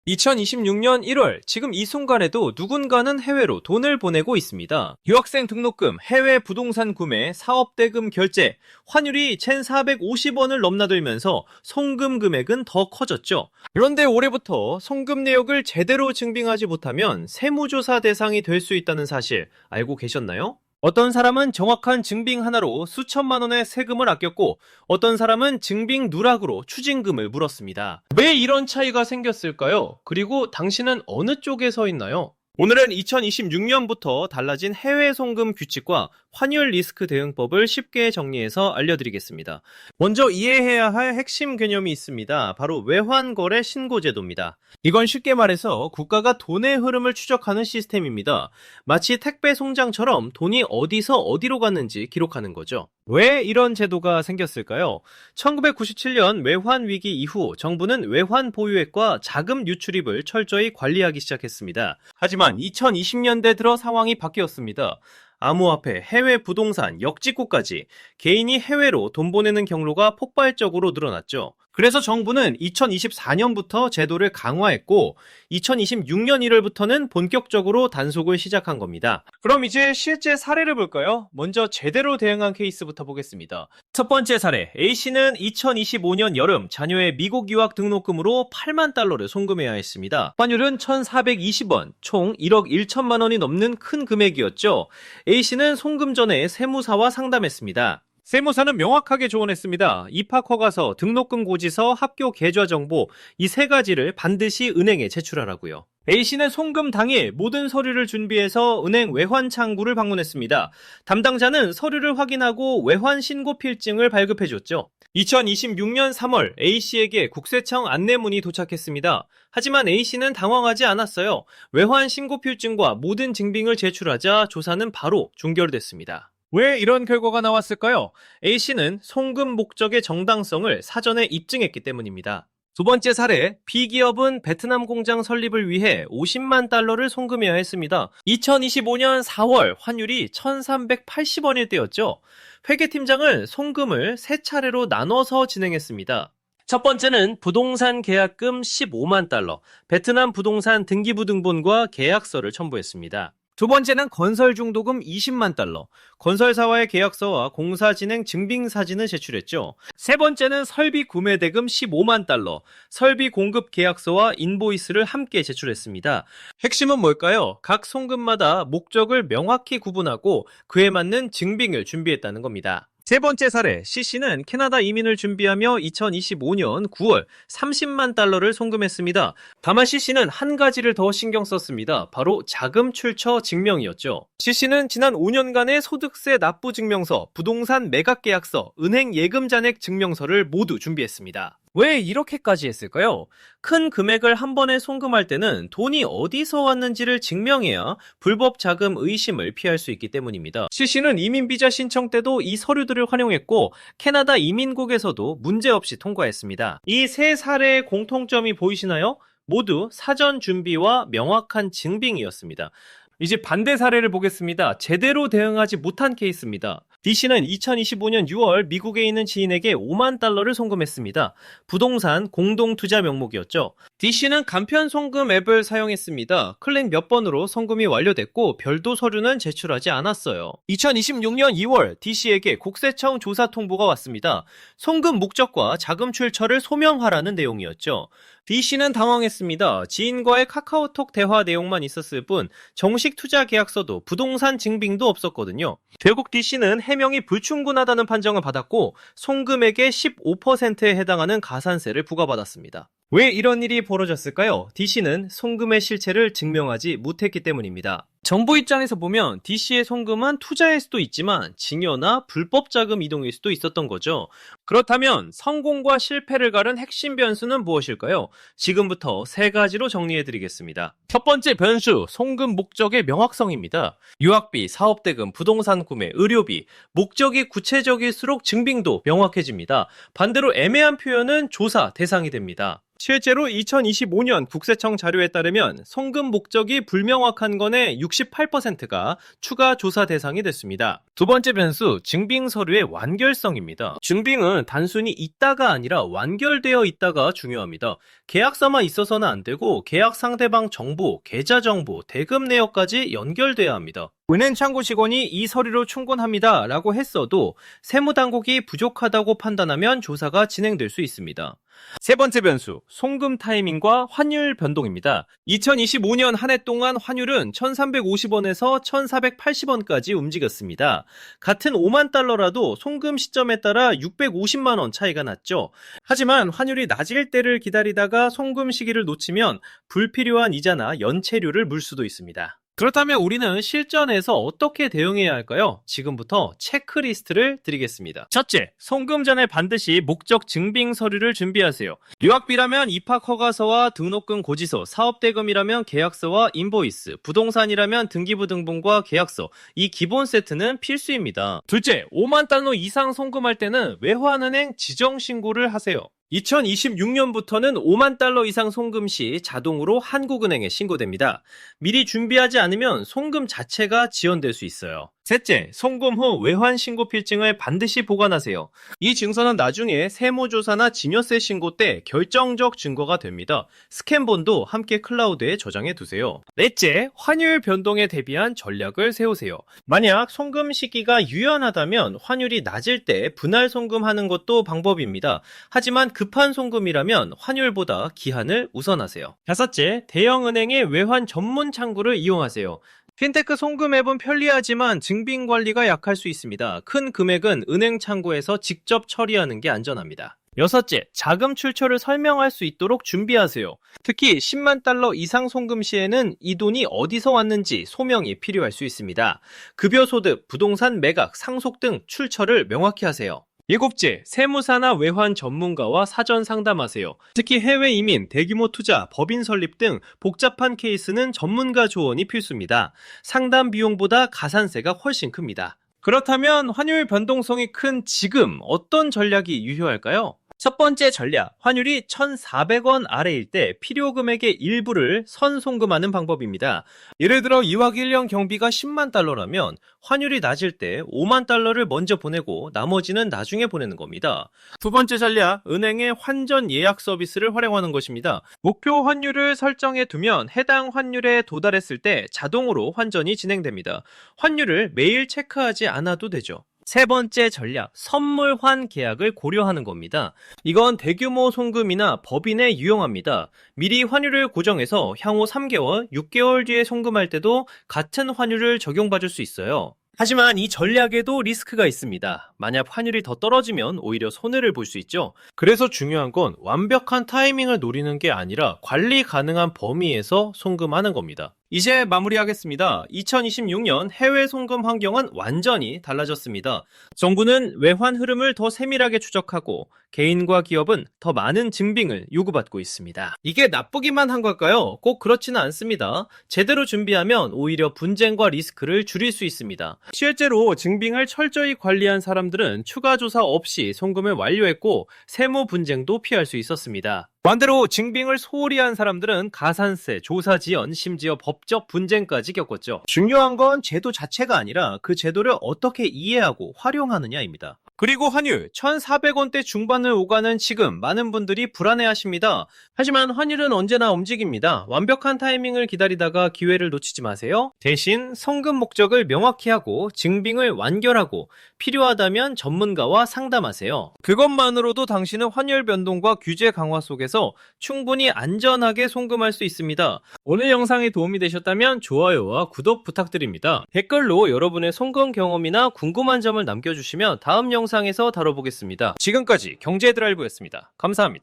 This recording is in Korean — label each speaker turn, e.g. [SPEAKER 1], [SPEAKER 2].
[SPEAKER 1] 2026년 1월, 지금 이 순간에도 누군가는 해외로 돈을 보내고 있습니다. 유학생 등록금, 해외 부동산 구매, 사업대금 결제, 환율이 1,450원을 넘나들면서 송금 금액은 더 커졌죠. 그런데 올해부터 송금 내역을 제대로 증빙하지 못하면 세무조사 대상이 될 수 있다는 사실 알고 계셨나요? 어떤 사람은 정확한 증빙 하나로 수천만 원의 세금을 아꼈고 어떤 사람은 증빙 누락으로 추징금을 물었습니다. 왜 이런 차이가 생겼을까요? 그리고 당신은 어느 쪽에 서 있나요? 오늘은 2026년부터 달라진 해외 송금 규칙과 환율 리스크 대응법을 쉽게 정리해서 알려드리겠습니다. 먼저 이해해야 할 핵심 개념이 있습니다. 바로 외환거래 신고제도입니다. 이건 쉽게 말해서 국가가 돈의 흐름을 추적하는 시스템입니다. 마치 택배 송장처럼 돈이 어디서 어디로 갔는지 기록하는 거죠. 왜 이런 제도가 생겼을까요? 1997년 외환위기 이후 정부는 외환 보유액과 자금 유출입을 철저히 관리하기 시작했습니다. 하지만 2020년대 들어 상황이 바뀌었습니다. 암호화폐, 해외 부동산, 역직구까지 개인이 해외로 돈 보내는 경로가 폭발적으로 늘어났죠. 그래서 정부는 2024년부터 제도를 강화했고 2026년 1월부터는 본격적으로 단속을 시작한 겁니다. 그럼 이제 실제 사례를 볼까요? 먼저 제대로 대응한 케이스부터 보겠습니다. 첫 번째 사례, A씨는 2025년 여름 자녀의 미국 유학 등록금으로 8만 달러를 송금해야 했습니다. 환율은 1,420원, 총 1억 1천만 원이 넘는 큰 금액이었죠. A씨는 송금 전에 세무사와 상담했습니다. 세무사는 명확하게 조언했습니다. 입학허가서, 등록금 고지서, 학교 계좌 정보 이 세 가지를 반드시 은행에 제출하라고요. A씨는 송금 당일 모든 서류를 준비해서 은행 외환 창구를 방문했습니다. 담당자는 서류를 확인하고 외환 신고 필증을 발급해줬죠. 2026년 3월 A씨에게 국세청 안내문이 도착했습니다. 하지만 A씨는 당황하지 않았어요. 외환 신고 필증과 모든 증빙을 제출하자 조사는 바로 종결됐습니다. 왜 이런 결과가 나왔을까요? A씨는 송금 목적의 정당성을 사전에 입증했기 때문입니다. 두 번째 사례, B기업은 베트남 공장 설립을 위해 50만 달러를 송금해야 했습니다. 2025년 4월 환율이 1,380원일 때였죠. 회계팀장은 송금을 세 차례로 나눠서 진행했습니다. 첫 번째는 부동산 계약금 15만 달러, 베트남 부동산 등기부등본과 계약서를 첨부했습니다. 두 번째는 건설 중도금 20만 달러, 건설사와의 계약서와 공사 진행 증빙 사진을 제출했죠. 세 번째는 설비 구매 대금 15만 달러, 설비 공급 계약서와 인보이스를 함께 제출했습니다. 핵심은 뭘까요? 각 송금마다 목적을 명확히 구분하고 그에 맞는 증빙을 준비했다는 겁니다. 세 번째 사례, C씨는 캐나다 이민을 준비하며 2025년 9월 30만 달러를 송금했습니다. 다만 C씨는 한 가지를 더 신경 썼습니다. 바로 자금 출처 증명이었죠. C씨는 지난 5년간의 소득세 납부 증명서, 부동산 매각 계약서, 은행 예금 잔액 증명서를 모두 준비했습니다. 왜 이렇게까지 했을까요? 큰 금액을 한 번에 송금할 때는 돈이 어디서 왔는지를 증명해야 불법 자금 의심을 피할 수 있기 때문입니다. C씨는 이민비자 신청 때도 이 서류들을 활용했고 캐나다 이민국에서도 문제없이 통과했습니다. 이 세 사례의 공통점이 보이시나요? 모두 사전 준비와 명확한 증빙이었습니다. 이제 반대 사례를 보겠습니다. 제대로 대응하지 못한 케이스입니다. D씨는 2025년 6월 미국에 있는 지인에게 5만 달러를 송금했습니다. 부동산 공동투자 명목이었죠. D씨는 간편 송금 앱을 사용했습니다. 클릭 몇 번으로 송금이 완료됐고 별도 서류는 제출하지 않았어요. 2026년 2월 D씨에게 국세청 조사 통보가 왔습니다. 송금 목적과 자금 출처를 소명하라는 내용이었죠. D씨는 당황했습니다. 지인과의 카카오톡 대화 내용만 있었을 뿐 정식 투자 계약서도 부동산 증빙도 없었거든요. 결국 D씨는 해명이 불충분하다는 판정을 받았고 송금액의 15%에 해당하는 가산세를 부과받았습니다. 왜 이런 일이 벌어졌을까요? D씨는 송금의 실체를 증명하지 못했기 때문입니다. 정부 입장에서 보면 D씨의 송금은 투자일 수도 있지만 증여나 불법 자금 이동일 수도 있었던 거죠. 그렇다면 성공과 실패를 가른 핵심 변수는 무엇일까요? 지금부터 세 가지로 정리해드리겠습니다. 첫 번째 변수, 송금 목적의 명확성입니다. 유학비, 사업대금, 부동산 구매, 의료비, 목적이 구체적일수록 증빙도 명확해집니다. 반대로 애매한 표현은 조사 대상이 됩니다. 실제로 2025년 국세청 자료에 따르면 송금 목적이 불명확한 건에 68%가 추가 조사 대상이 됐습니다. 두 번째 변수, 증빙 서류의 완결성입니다. 증빙은 단순히 있다가 아니라 완결되어 있다가 중요합니다. 계약서만 있어서는 안 되고 계약 상대방 정보, 계좌 정보, 대금 내역까지 연결돼야 합니다. 은행 창구 직원이 이 서류로 충분합니다 라고 했어도 세무당국이 부족하다고 판단하면 조사가 진행될 수 있습니다. 세 번째 변수, 송금 타이밍과 환율 변동입니다. 2025년 한 해 동안 환율은 1350원에서 1480원까지 움직였습니다. 같은 5만 달러라도 송금 시점에 따라 650만 원 차이가 났죠. 하지만 환율이 낮을 때를 기다리다가 송금 시기를 놓치면 불필요한 이자나 연체료를 물 수도 있습니다. 그렇다면 우리는 실전에서 어떻게 대응해야 할까요? 지금부터 체크리스트를 드리겠습니다. 첫째, 송금 전에 반드시 목적 증빙 서류를 준비하세요. 유학비라면 입학허가서와 등록금 고지서, 사업대금이라면 계약서와 인보이스, 부동산이라면 등기부등본과 계약서, 이 기본 세트는 필수입니다. 둘째, 5만 달러 이상 송금할 때는 외환은행 지정신고를 하세요. 2026년부터는 5만 달러 이상 송금 시 자동으로 한국은행에 신고됩니다. 미리 준비하지 않으면 송금 자체가 지연될 수 있어요. 셋째, 송금 후 외환 신고 필증을 반드시 보관하세요. 이 증서는 나중에 세무조사나 증여세 신고 때 결정적 증거가 됩니다. 스캔본도 함께 클라우드에 저장해 두세요. 넷째, 환율 변동에 대비한 전략을 세우세요. 만약 송금 시기가 유연하다면 환율이 낮을 때 분할 송금하는 것도 방법입니다. 하지만 급한 송금이라면 환율보다 기한을 우선하세요. 다섯째, 대형은행의 외환 전문 창구를 이용하세요. 핀테크 송금 앱은 편리하지만 증빙 관리가 약할 수 있습니다. 큰 금액은 은행 창구에서 직접 처리하는 게 안전합니다. 여섯째, 자금 출처를 설명할 수 있도록 준비하세요. 특히 10만 달러 이상 송금 시에는 이 돈이 어디서 왔는지 소명이 필요할 수 있습니다. 급여 소득, 부동산 매각, 상속 등 출처를 명확히 하세요. 일곱째, 세무사나 외환 전문가와 사전 상담하세요. 특히 해외 이민, 대규모 투자, 법인 설립 등 복잡한 케이스는 전문가 조언이 필수입니다. 상담 비용보다 가산세가 훨씬 큽니다. 그렇다면 환율 변동성이 큰 지금 어떤 전략이 유효할까요? 첫 번째 전략, 환율이 1,400원 아래일 때 필요 금액의 일부를 선송금하는 방법입니다. 예를 들어 유학 1년 경비가 10만 달러라면 환율이 낮을 때 5만 달러를 먼저 보내고 나머지는 나중에 보내는 겁니다. 두 번째 전략, 은행의 환전 예약 서비스를 활용하는 것입니다. 목표 환율을 설정해 두면 해당 환율에 도달했을 때 자동으로 환전이 진행됩니다. 환율을 매일 체크하지 않아도 되죠. 세 번째 전략, 선물환 계약을 고려하는 겁니다. 이건 대규모 송금이나 법인에 유용합니다. 미리 환율을 고정해서 향후 3개월, 6개월 뒤에 송금할 때도 같은 환율을 적용받을 수 있어요. 하지만 이 전략에도 리스크가 있습니다. 만약 환율이 더 떨어지면 오히려 손해를 볼 수 있죠. 그래서 중요한 건 완벽한 타이밍을 노리는 게 아니라 관리 가능한 범위에서 송금하는 겁니다. 이제 마무리하겠습니다. 2026년 해외 송금 환경은 완전히 달라졌습니다. 정부는 외환 흐름을 더 세밀하게 추적하고 개인과 기업은 더 많은 증빙을 요구받고 있습니다. 이게 나쁘기만 한 걸까요? 꼭 그렇지는 않습니다. 제대로 준비하면 오히려 분쟁과 리스크를 줄일 수 있습니다. 실제로 증빙을 철저히 관리한 사람들은 추가 조사 없이 송금을 완료했고 세무 분쟁도 피할 수 있었습니다. 반대로 증빙을 소홀히 한 사람들은 가산세, 조사 지연, 심지어 법적 분쟁까지 겪었죠. 중요한 건 제도 자체가 아니라 그 제도를 어떻게 이해하고 활용하느냐입니다. 그리고 환율 1,400원대 중반을 오가는 지금 많은 분들이 불안해하십니다. 하지만 환율은 언제나 움직입니다. 완벽한 타이밍을 기다리다가 기회를 놓치지 마세요. 대신 송금 목적을 명확히 하고 증빙을 완결하고 필요하다면 전문가와 상담하세요. 그것만으로도 당신은 환율 변동과 규제 강화 속에서 충분히 안전하게 송금할 수 있습니다. 오늘 영상이 도움이 되셨다면 좋아요와 구독 부탁드립니다. 댓글로 여러분의 송금 경험이나 궁금한 점을 남겨주시면 다음 영상에서 다뤄보겠습니다. 지금까지 경제드라이브였습니다. 감사합니다.